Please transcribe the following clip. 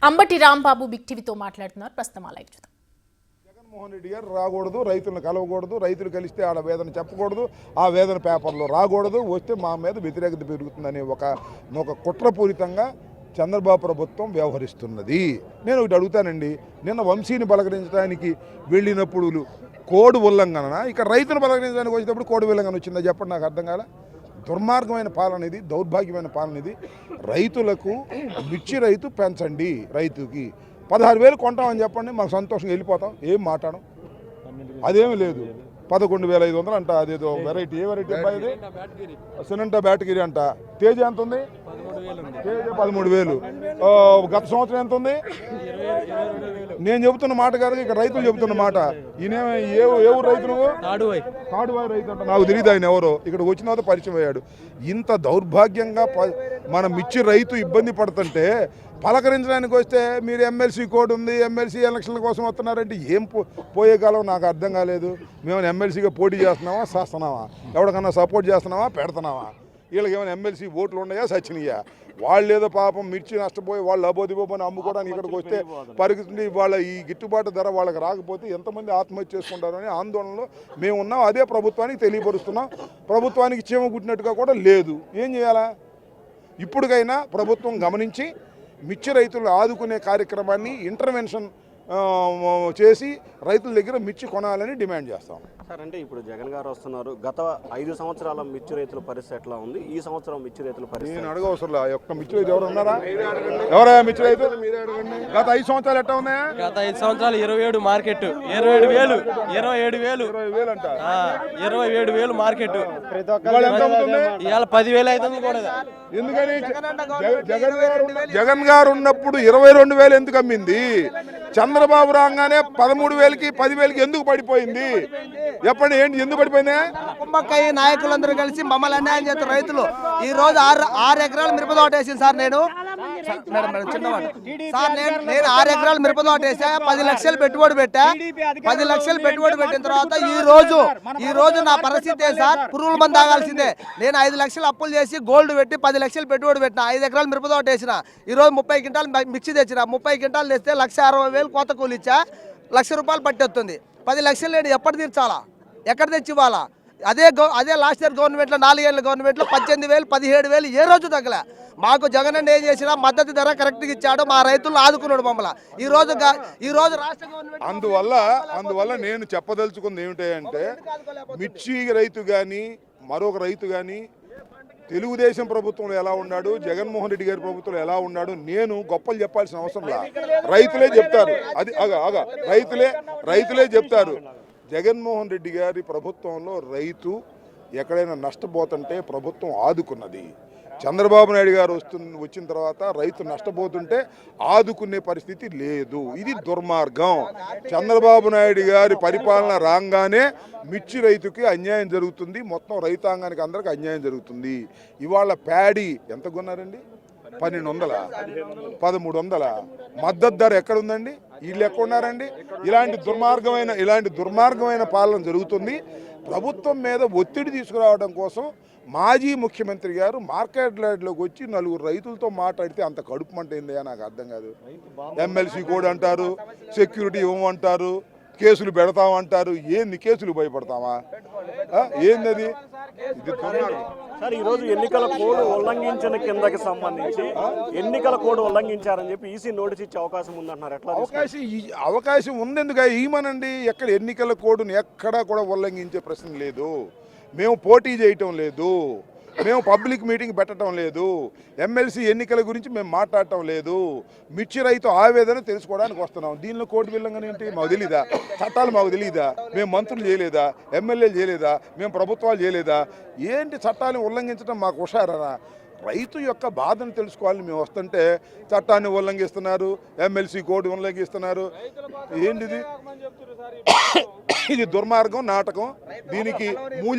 Ambati Rambabu big టీవీతో మాట్లాడుతున్నారు. ప్రస్తుతం ఆ లైవ్ చూద్దాం. జగన్మోహన్ రెడ్డి గారు రాకూడదు, రైతులను కలవకూడదు, రైతులు కలిస్తే ఆడ వేదన చెప్పకూడదు, ఆ వేదన పేపర్లో రాకూడదు, వస్తే మా మీద వ్యతిరేకత పెరుగుతుందనే ఒక కుట్రపూరితంగా చంద్రబాబు ప్రభుత్వం వ్యవహరిస్తున్నది. నేను ఒకటి అడుగుతానండి, నిన్న వంశీని పలకరించడానికి వెళ్ళినప్పుడు కోడ్ ఉల్లంఘన, ఇక రైతును పలకరించడానికి వచ్చేటప్పుడు కోడ్ ఉల్లంఘన వచ్చిందా చెప్పండి, నాకు అర్థం కాల. దుర్మార్గమైన పాలన ఇది, దౌర్భాగ్యమైన పాలన ఇది. రైతులకు మిర్చి రైతు పెంచండి, రైతుకి 16,000 కొంటామని చెప్పండి, మాకు సంతోషంగా వెళ్ళిపోతాం, ఏం మాట్లాడం. అదేమీ లేదు, 11,500 అంట. అదేదో వెరైటీ, ఏ వెరైటీ అబ్బాయి ఇది? సినంటా బ్యాటగిరి అంట. తేజ ఎంత ఉంది? తేజ 13,000. గత సంవత్సరం ఎంత ఉంది? నేను చెబుతున్న మాట కాదు, ఇక్కడ రైతులు చెబుతున్న మాట. ఈయనేమో ఏ ఊరు రైతు నువ్వు? తాడువాయి రైతు అంట. నాకు తెలియదు ఆయన ఎవరో, ఇక్కడ వచ్చిన తర్వాత పరిచయం అయ్యాడు. ఇంత దౌర్భాగ్యంగా మన మిర్చి రైతు ఇబ్బంది పడుతుంటే పలకరించడానికి వస్తే మీరు ఎమ్మెల్సీ కోడ్ ఉంది, ఎమ్మెల్సీ ఎలక్షన్ల కోసం వస్తున్నారంటే ఏం పోయే కాలం నాకు అర్థం కాలేదు. మేము ఎమ్మెల్సీగా పోటీ చేస్తున్నామా, చేస్తున్నావా, ఎవరికన్నా సపోర్ట్ చేస్తున్నావా, పెడుతున్నావా? వీళ్ళకి ఏమైనా ఎమ్మెల్సీ ఓట్లు ఉన్నాయా, సచ్చినాయా? వాళ్ళు ఏదో పాపం మిర్చి నష్టపోయి వాళ్ళు అబోదిబోని అమ్ముకోవడానికి ఇక్కడికి వస్తే పరిస్థితి వాళ్ళ ఈ గిట్టుబాటు ధర వాళ్ళకి రాకపోతే ఎంతమంది ఆత్మహత్య చేసుకుంటారని ఆందోళనలో మేము ఉన్నాం. అదే ప్రభుత్వానికి తెలియపరుస్తున్నాం. ప్రభుత్వానికి చీమ కుట్టినట్టుగా కూడా లేదు. ఏం చేయాలా? ఇప్పటికైనా ప్రభుత్వం గమనించి మిర్చి రైతులు ఆదుకునే కార్యక్రమాన్ని ఇంటర్వెన్షన్ చేసి రైతుల దగ్గర మిర్చి కొనాలని డిమాండ్ చేస్తాం. సార్, అంటే ఇప్పుడు జగన్ గారు వస్తున్నారు. గత 5 సంవత్సరాల మిర్చి రైతుల పరిస్థితి ఎట్లా ఉంది? ఈ సంవత్సరం మిర్చి రైతుల పరిస్థితి నేను అడగవసరం. ఒక్క మిర్చి రైతు ఎవరు ఉన్నారా? ఎవరా మిర్చి రైతు? గత 5 సంవత్సరాలు ఎట్లా ఉన్నాయా? గత 5 సంవత్సరాలు 27 మార్కెట్, 27,000 అంట, 27,000 మార్కెట్. ఇవాళ 10,500 కూడా. ఎందుకని? జగన్ గారు ఉన్నప్పుడు 22,000 ఎందుకు అమ్మింది? చంద్రబాబు రాగానే 13,000కి 10,000కి ఎందుకు పడిపోయింది? చెప్పండి, ఏంటి ఎందుకు పడిపోయింది? కుంభక్కయ్య నాయకులందరూ కలిసి మమ్మల్ని అన్యాయం చేస్తారు. రైతులు ఈ రోజు 6 ఎకరాలు మిరప తోట వేసింది సార్. నేను చిన్నవాడు సార్, నేను 6 ఎకరాలు మిరప తోట వేసా, 10 లక్షలు పెట్టుబడి పెట్టా. 10 లక్షలు పెట్టుబడి పెట్టిన తర్వాత ఈ రోజు నా పరిస్థితి సార్, పురుగుల మందు తాగాల్సిందే. నేను 5 లక్షలు అప్పులు చేసి గోల్డ్ పెట్టి 10 లక్షలు పెట్టుబడి పెట్టిన, 5 ఎకరాలు మిరప తోట వేసిన. ఈ రోజు 30 క్వింటాలు మిర్చి తెచ్చిన. 30 క్వింటాలు తెస్తే 1,60,000 కోత కూలి ఇచ్చా. ₹1,00,000 పట్టేస్తుంది. 10 లక్షలు నేను ఎప్పటి తీర్చాలా? ఎక్కడ తెచ్చి ఇవ్వాలా? అదే లాస్ట్ ఇయర్ గవర్నమెంట్లో, 4 ఏళ్ళ గవర్నమెంట్లో 18,000 17,000 ఏ రోజు తగ్గలే. మాకు జగన్ అన్న ఏం చేసినా మద్దతు ధర కరెక్ట్గా ఇచ్చాడు, మా రైతులను ఆదుకున్నాడు మమ్మల్ని. ఈ రోజు రాష్ట్ర గవర్నమెంట్ అందువల్ల నేను చెప్పదలుచుకుంది ఏమిటంటే, మిర్చి రైతు కానీ మరొక రైతు కానీ తెలుగుదేశం ప్రభుత్వంలో ఎలా ఉన్నాడు, జగన్మోహన్ రెడ్డి గారి ప్రభుత్వంలో ఎలా ఉన్నాడు నేను గొప్పలు చెప్పాల్సిన అవసరం లేదు. రైతులే చెప్తారు. అది రైతులే చెప్తారు. జగన్మోహన్ రెడ్డి గారి ప్రభుత్వంలో రైతు ఎక్కడైనా నష్టపోతుంటే ప్రభుత్వం ఆదుకున్నది. చంద్రబాబు నాయుడు గారు వచ్చిన తర్వాత రైతు నష్టపోతుంటే ఆదుకునే పరిస్థితి లేదు. ఇది దుర్మార్గం. చంద్రబాబు నాయుడు గారి పరిపాలన రాగానే మిర్చి రైతుకి అన్యాయం జరుగుతుంది, మొత్తం రైతాంగానికి అందరికి అన్యాయం జరుగుతుంది. ఇవాళ ప్యాడీ ఎంత కొన్నారండి? 1,200, 1,300. మద్దతు ధర ఎక్కడుందండి? వీళ్ళు ఎక్కడ ఉన్నారండి? ఇలాంటి దుర్మార్గమైన పాలన జరుగుతుంది. ప్రభుత్వం మీద ఒత్తిడి తీసుకురావడం కోసం మాజీ ముఖ్యమంత్రి గారు మార్కెట్ యార్డ్లోకి వచ్చి 4 రైతులతో మాట్లాడితే అంత కడుపు మంట ఏందయ్యా, నాకు అర్థం కాదు. ఎమ్మెల్సీ కోడ్ అంటారు, సెక్యూరిటీ ఇవ్వమంటారు, కేసులు పెడతామంటారు. ఏంది కేసులు భయపడతామా? ఏంది? ఇది సార్, ఈరోజు ఎన్నికల కోడ్ ఉల్లంఘించిన కిందకి సంబంధించి ఎన్నికల కోడ్ ఉల్లంఘించారని చెప్పి ఈసీ నోటీస్ ఇచ్చే అవకాశం ఉందంటున్నారు. ఎట్లా? అవకాశం ఉందెందుకు ఏమనండి. ఎక్కడ ఎన్నికల కోడ్ను ఎక్కడా కూడా ఉల్లంఘించే ప్రశ్న లేదు. మేము పోటీ చేయటం లేదు, మేము పబ్లిక్ మీటింగ్ పెట్టడం లేదు, ఎమ్మెల్సీ ఎన్నికల గురించి మేము మాట్లాడటం లేదు. మిర్చి రైతు ఆవేదన తెలుసుకోవడానికి వస్తున్నాం. దీనిలో కోర్టు విల్లంగా ఏంటి మాకు తెలీదా? చట్టాలు మాకు తెలీదా? మేము మంత్రులు చేయలేదా? ఎమ్మెల్యేలు చేయలేదా? మేము ప్రభుత్వాలు చేయలేదా? ఏంటి చట్టాలను ఉల్లంఘించడం మాకు హుషారా? రైతు యొక్క బాధను తెలుసుకోవాలని మేము వస్తుంటే చట్టాన్ని ఉల్లంఘిస్తున్నారు, ఎమ్మెల్సీ కోడ్ ఉల్లంఘిస్తున్నారు. ఏంటిది? ఇది దుర్మార్గం, నాటకం. దీనికి మూల్యం